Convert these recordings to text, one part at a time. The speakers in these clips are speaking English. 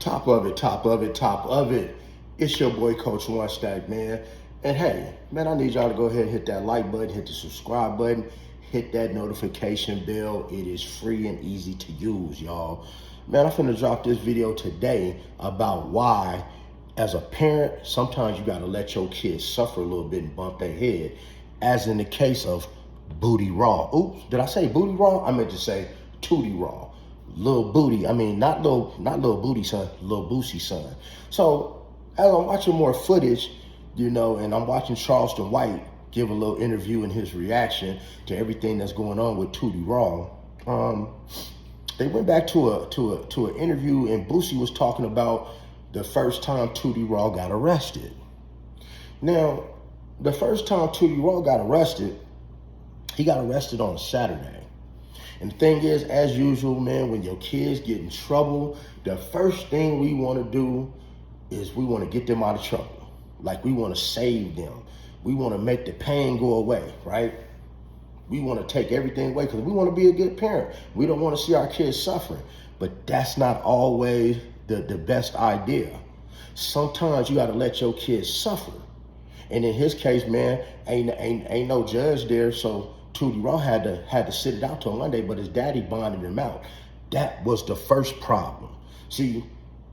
Top of it, top of it, top of it. It's your boy, Coach One Stack, man. And hey, man, I need y'all to go ahead and hit that like button, hit the subscribe button, hit that notification bell. It is free and easy to use, y'all. Man, I'm finna drop this video today about why, as a parent, sometimes you gotta let your kids suffer a little bit and bump their head, as in the case of Tootie Raww. Oops, did I say Booty Raw? I meant to say Tootie Raww. Lil Booty, I mean, not Lil Booty son, Lil Boosie son. So as I'm watching more footage, and I'm watching Charleston White give a little interview in his reaction to everything that's going on with Tootie Raww. They went back to an interview, and Boosie was talking about the first time Tootie Raww got arrested. Now, the first time Tootie Raww got arrested, he got arrested on a Saturday. And the thing is, as usual, man, when your kids get in trouble, the first thing we want to do is we want to get them out of trouble. Like, we want to save them. We want to make the pain go away, right? We want to take everything away because we want to be a good parent. We don't want to see our kids suffering. But that's not always the best idea. Sometimes you got to let your kids suffer. And in his case, man, ain't no judge there, so Tootie Raww had to sit it out till Monday, but his daddy bonded him out. That was the first problem. See,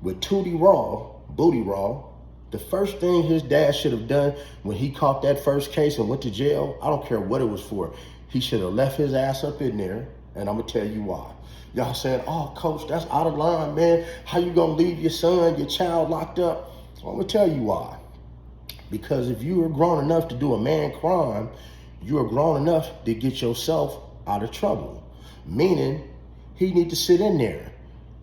with Tootie Raww, Booty Raww, the first thing his dad should have done when he caught that first case and went to jail, I don't care what it was for, he should have left his ass up in there, and I'm gonna tell you why. Y'all saying, oh, coach, that's out of line, man. How you gonna leave your son, your child locked up? Well, I'm gonna tell you why. Because if you are grown enough to do a man crime, you are grown enough to get yourself out of trouble. Meaning, he need to sit in there.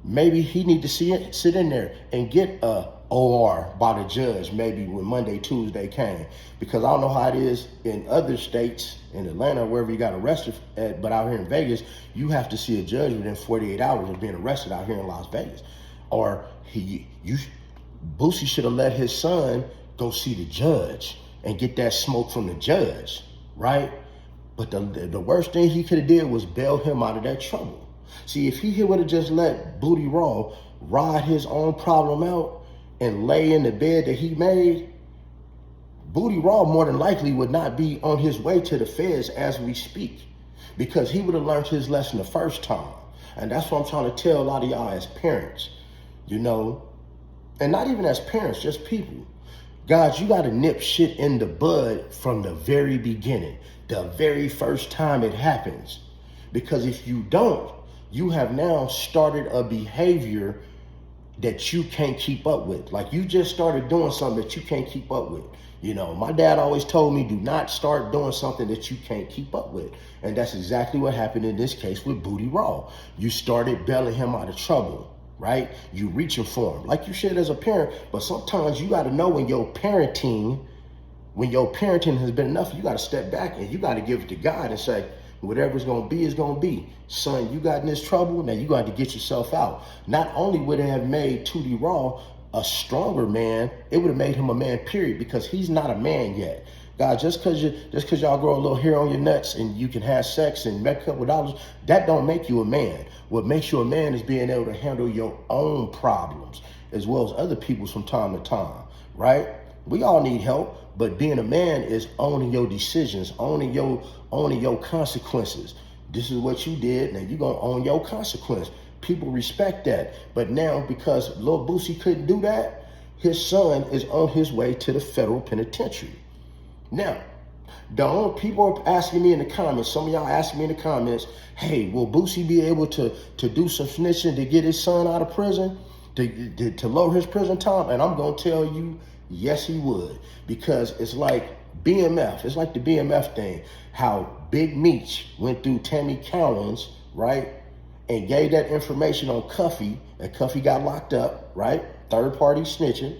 Maybe he need to sit in there and get a OR by the judge, maybe when Monday, Tuesday came. Because I don't know how it is in other states, in Atlanta, wherever you got arrested at, but out here in Vegas, you have to see a judge within 48 hours of being arrested out here in Las Vegas. Or Boosie should have let his son go see the judge and get that smoke from the judge, right? But the worst thing he could have did was bail him out of that trouble. See, if he would have just let Tootie Raww ride his own problem out and lay in the bed that he made, Tootie Raww more than likely would not be on his way to the feds as we speak, because he would have learned his lesson the first time. And that's what I'm trying to tell a lot of y'all as parents, and not even as parents, just people. Guys, you got to nip shit in the bud from the very beginning, the very first time it happens. Because if you don't, you have now started a behavior that you can't keep up with. Like, you just started doing something that you can't keep up with. My dad always told me, do not start doing something that you can't keep up with. And that's exactly what happened in this case with Tootie Raww. You started bailing him out of trouble, right? You reaching for him like you should as a parent. But sometimes you got to know when your parenting has been enough, you got to step back and you got to give it to God and say, whatever's going to be is going to be. Son, you got in this trouble, now you got to get yourself out. Not only would it have made Tootie Raww a stronger man, it would have made him a man, period, because he's not a man yet. God, just because y'all grow a little hair on your nuts and you can have sex and make a couple dollars, that don't make you a man. What makes you a man is being able to handle your own problems as well as other people's from time to time, right? We all need help, but being a man is owning your decisions, owning your consequences. This is what you did, now you're going to own your consequence. People respect that. But now, because Lil Boosie couldn't do that, his son is on his way to the federal penitentiary. Now, people are asking me in the comments, some of y'all asking me in the comments, hey, will Boosie be able to do some snitching to get his son out of prison, to lower his prison time? And I'm going to tell you, yes, he would. Because it's like BMF. It's like the BMF thing. How Big Meech went through Tammy Cowens, right? And gave that information on Cuffy, and Cuffy got locked up, right? Third party snitching.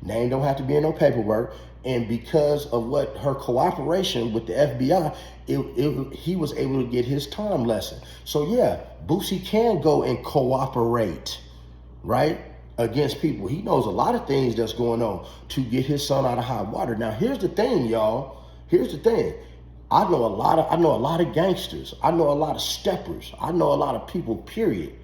Name don't have to be in no paperwork. And because of what her cooperation with the FBI, he was able to get his time lesson. So yeah, Boosie can go and cooperate, right, against people. He knows a lot of things that's going on to get his son out of hot water. Now, here's the thing, y'all. Here's the thing. I know a lot of gangsters. I know a lot of steppers. I know a lot of people, period,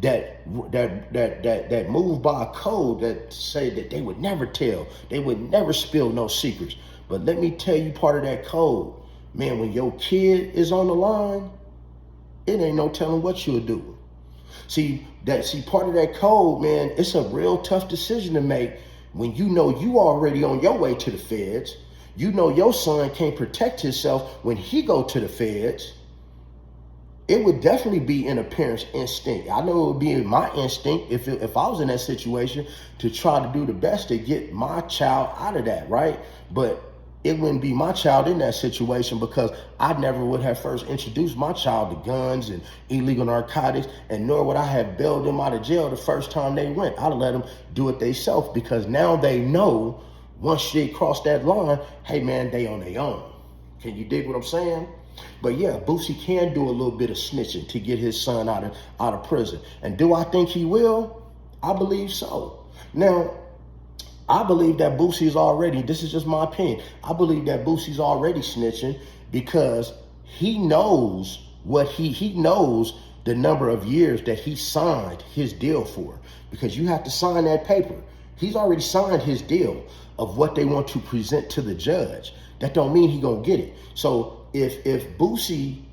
that move by a code that say that they would never tell, they would never spill no secrets. But let me tell you part of that code, man, when your kid is on the line, it ain't no telling what you'll do. See, part of that code, man, it's a real tough decision to make when you know you already on your way to the feds. You know your son can't protect himself when he go to the feds. It would definitely be in a parent's instinct. I know it would be in my instinct if I was in that situation to try to do the best to get my child out of that, right? But it wouldn't be my child in that situation because I never would have first introduced my child to guns and illegal narcotics, and nor would I have bailed them out of jail the first time they went. I'd have let them do it themselves because now they know once they cross that line, hey man, they on their own. Can you dig what I'm saying? But yeah, Boosie can do a little bit of snitching to get his son out of prison. And do I think he will? I believe so. Now, I believe that Boosie's already, this is just my opinion, I believe that Boosie's already snitching because he knows he knows the number of years that he signed his deal for. Because you have to sign that paper. He's already signed his deal of what they want to present to the judge. That don't mean he gonna get it. So if Boosie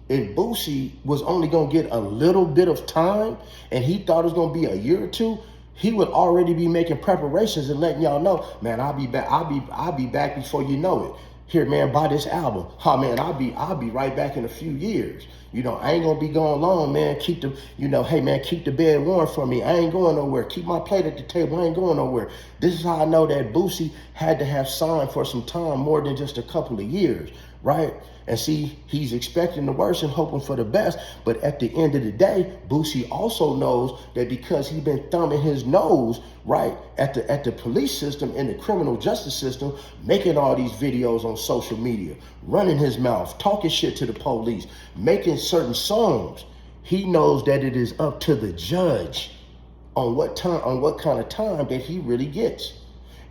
was only gonna get a little bit of time and he thought it was gonna be a year or two, he would already be making preparations and letting y'all know, man, I'll be back. I'll be back before you know it. Here, man, buy this album. Oh man, I'll be right back in a few years. You know, I ain't gonna be going long, man. Keep the, hey man, keep the bed warm for me. I ain't going nowhere. Keep my plate at the table. I ain't going nowhere. This is how I know that Boosie had to have signed for some time, more than just a couple of years, right? And see, he's expecting the worst and hoping for the best. But at the end of the day, Boosie also knows that because he's been thumbing his nose, right, at the police system and the criminal justice system, making all these videos on social media, running his mouth, talking shit to the police, making certain songs, he knows that it is up to the judge on what kind of time that he really gets.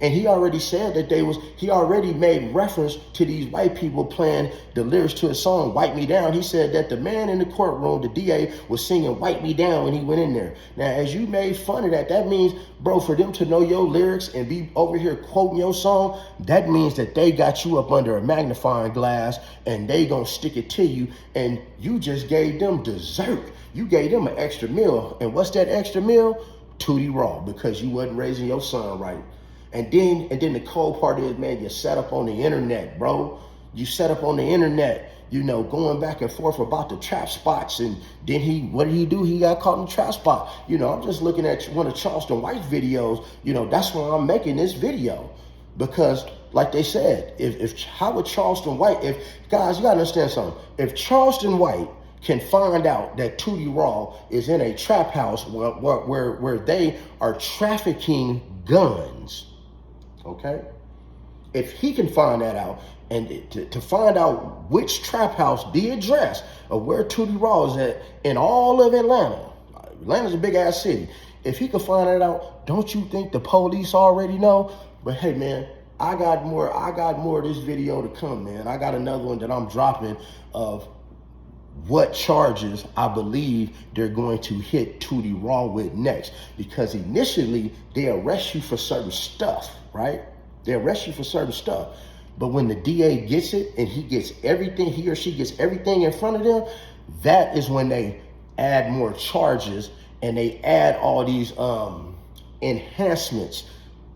And he already said that he already made reference to these white people playing the lyrics to his song, Wipe Me Down. He said that the man in the courtroom, the DA, was singing Wipe Me Down when he went in there. Now, as you made fun of that, that means, bro, for them to know your lyrics and be over here quoting your song, that means that they got you up under a magnifying glass and they gonna stick it to you, and you just gave them dessert. You gave them an extra meal. And what's that extra meal? Tootie Raww, because you wasn't raising your son right. And then the cold part is, man, you set up on the internet, bro. You set up on the internet, going back and forth about the trap spots. And then what did he do? He got caught in the trap spot. I'm just looking at one of Charleston White's videos. That's why I'm making this video. Because like they said, how would Charleston White, guys, you gotta understand something. If Charleston White can find out that Tootie Raww is in a trap house where they are trafficking guns, okay? If he can find that out, and to find out which trap house, the address of where Tootie Raww is at in all of Atlanta. Atlanta's a big ass city. If he could find that out, don't you think the police already know? But hey man, I got more of this video to come, man. I got another one that I'm dropping of what charges I believe they're going to hit Tootie Raww with next. Because initially, they arrest you for certain stuff, right? They arrest you for certain stuff. But when the DA gets it and he or she gets everything in front of them, that is when they add more charges and they add all these enhancements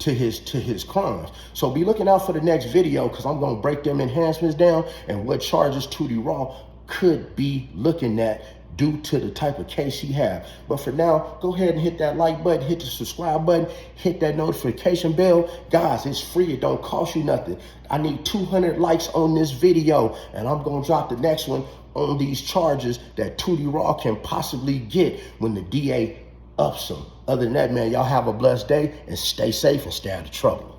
to his crimes. So be looking out for the next video, because I'm going to break them enhancements down and what charges Tootie Raww could be looking at due to the type of case he have. But for now, go ahead and hit that like button, hit the subscribe button, hit that notification bell. Guys, it's free. It don't cost you nothing. I need 200 likes on this video, and I'm going to drop the next one on these charges that Tootie Raww can possibly get when the DA ups them. Other than that, man, y'all have a blessed day and stay safe and stay out of trouble.